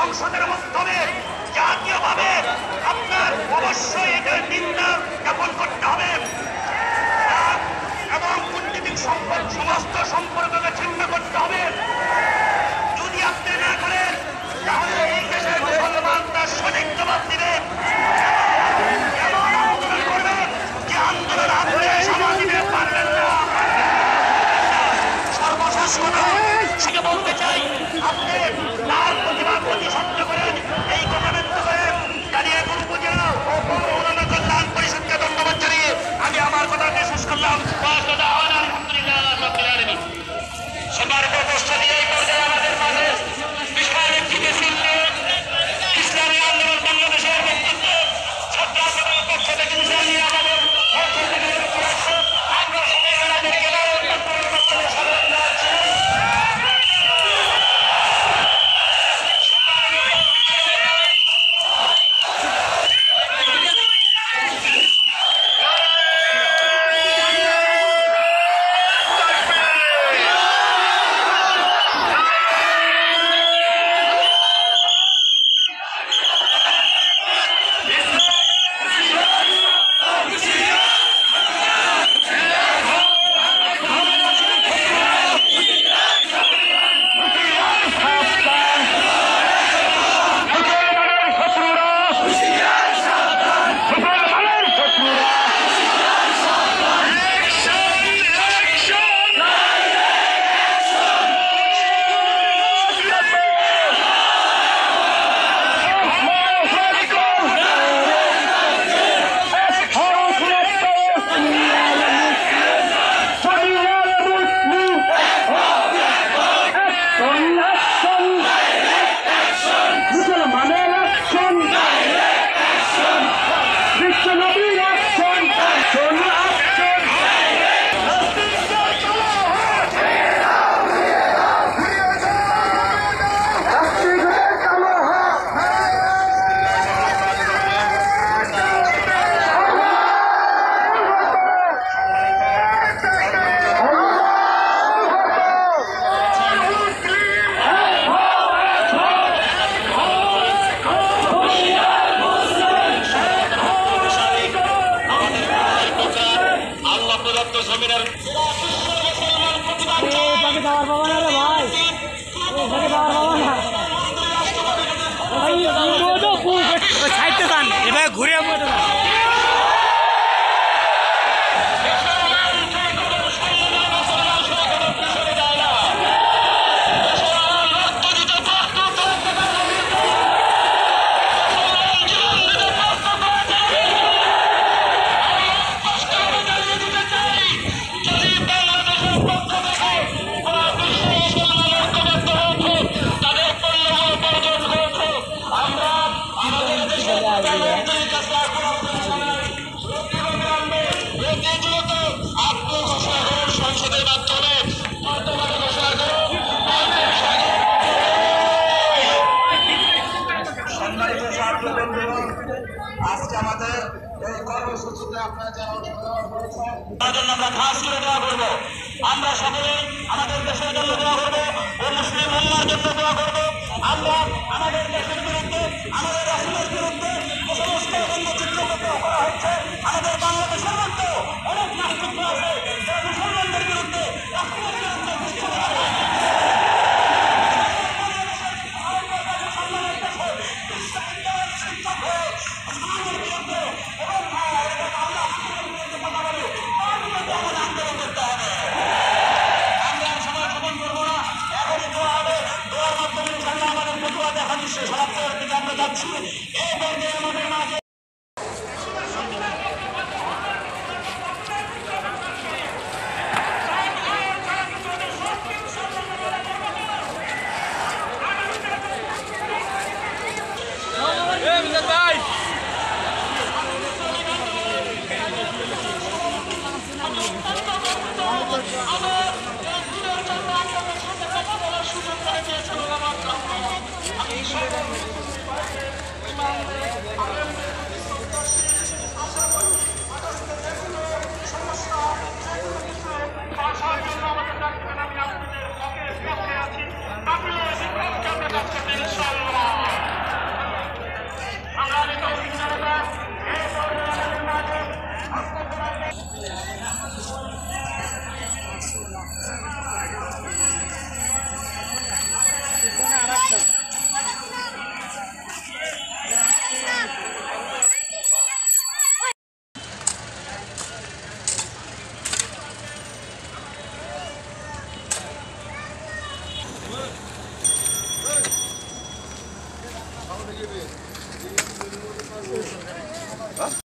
সংসদের মাধ্যমে জাতীয়ভাবে আপনার অবশ্যই এটার নিন্দা জ্ঞাপন করতে হবে এবং কূটনীতিক সমস্ত সম্পর্ককে ছিন্ন করতে হবে। যদি আপনি না করেন তাহলে এই দেশের মুসলমান তার সঠিক জবাব দিবে, এমন আন্দোলন করবে যে আন্দোলন আপনি সমাজ দিতে পারবেন না। সর্বশেষ কথা সেটা বলতে চাই, আপনি তার প্রতিবাদ প্রতিশব্দ করেন এই কমেন্ট করেন কালিয়াকুর উপজেলা ও পৌর উন্নয়ন কল্যাণ পরিষদকে ধন্যবাদ জানিয়ে আমি আমার কথাকে শেষ করলাম। আলহামদুলিল্লাহ রাব্বিল আলামিন। সবার প্রশ্ন দিয়ে এই পর্যায়ে আমাদের মাঝে বিশাল একটি মিছিল নিয়ে ইসলামী আন্দোলন বাংলাদেশের নেতৃত্বে ছাত্র আন্দোলনের পক্ষ থেকে মিছিল নিয়ে আমাদের আমরা সবাই আমাদেরকে ঘুরে আজকে আমাদের এই কর্মসূচিতে আপনারা যারা তার জন্য আমরা খাস করে দোয়া করবো। আমরা সকলেই আমাদের দেশের জন্য দোয়া করবো ও মুসলিম উম্মার জন্য দোয়া করবো। আমরা আমাদের দেশের বিরুদ্ধে আমাদের রাষ্ট্রের বিরুদ্ধে যে সমস্ত চিত্রকল্প করা হচ্ছে আমাদের বাংলাদেশের মধ্যে অনেক নাস্তিক আছে মুসলমানদের বিরুদ্ধে রাষ্ট্রের বিরুদ্ধে সমাপ্ত আমরা যাচ্ছি।